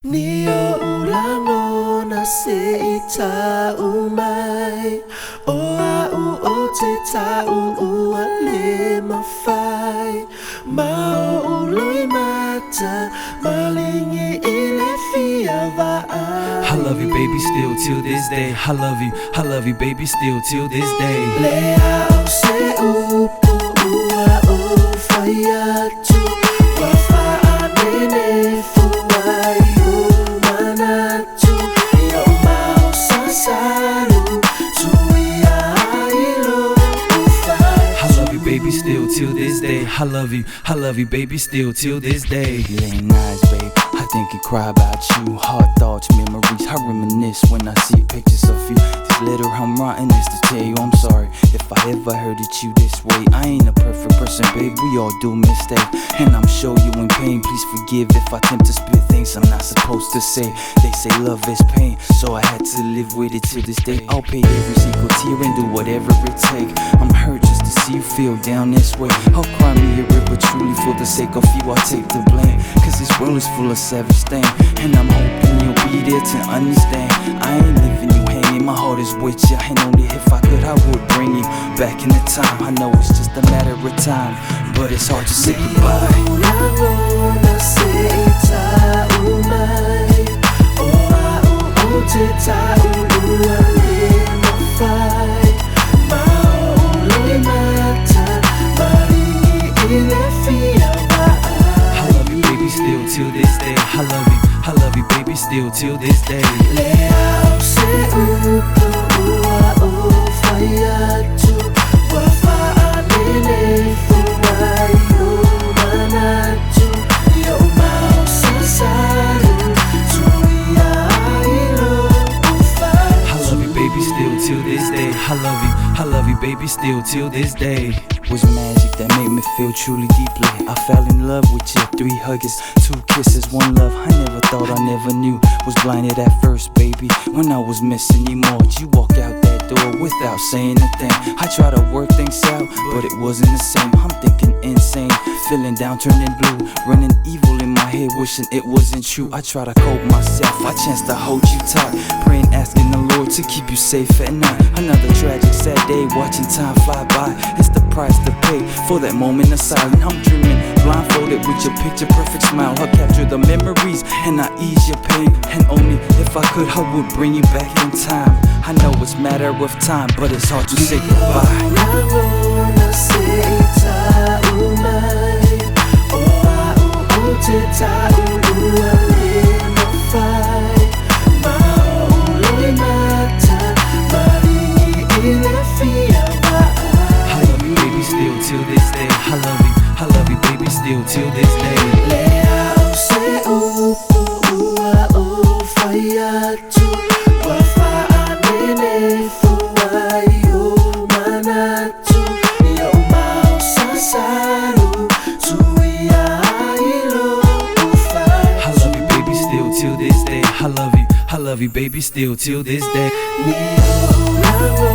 Niyo ulango na seita umai Oa uote ta uale mafai Mao uloi mata malingi ile fia vai I love you baby still till this day. I love you baby still till this day. Lea au se upu ua o faya tu Wafa anene fuai umanatu Yo mau sasaru tuia ilo ufai I love you baby still till this day. I love you baby still till this day. You ain't nice, babe. I think and cry about you. Hard thoughts, memories. I reminisce when I see pictures of you. This letter I'm writing is to tell you I'm sorry if I ever hurted you this way. I ain't a perfect person, babe. We all do mistakes, and I'm sure you in pain. Please forgive if I attempt to spit things I'm not supposed to say. They say love is pain, so I had to live with it to this day. I'll pay every single tear and do whatever it takes. I'm hurt just to see you feel down this way. I'll cry me a river truly for the sake of you. I'll take the blame, cause this world is full of savage things, and I'm hoping you'll be there to understand. I ain't leaving you hanging, my heart is with you, and only if I could I would bring you back in the time. I know it's just a matter of time, but it's hard to say goodbye. Ulango seita umai Oa uote ta uale mafai Mao uloi mata malingi ile fia vai I love you baby still till this day. I love you baby still till this day. Lea au se upu ua o faya tu Wafa anene fuai umanatu Yo mau sasaru tuia ilo ufai I love you baby still till this day. I love you baby still till this day. Was magic that made me feel truly deeply. I fell in love with you, 3 hugs, 2 kisses, 1 love. I never thought I never knew. Was blinded at first, baby, when I was missing you more. You walk out that door without saying a thing. I try to work things out, but it wasn't the same. I'm thinking insane, feeling down, turning blue, running evil in my head, wishing it wasn't true. I try to cope myself, I chance to hold you tight, praying, asking the Lord to keep you safe at night. Another tragic, sad day, watching time fly by. It's the price to pay for that moment of silence. I'm dreaming, blindfolded with your picture perfect smile. I'll capture the memories and I ease your pain, and only if I could I would bring you back in time. I know it's a matter of time, but it's hard to say goodbye. Ulango seita umai Oa uote ta uale mafai Mao uloi mata malingi ile fia vai I love you baby still till this day. I love you baby still till this day. Lea au se upu ua o faya tu Wafa anene fuai umanatu Yo mau sasaru tuia ilo ufai I love you baby still till this day. I love you baby still till this day. Niyo ulango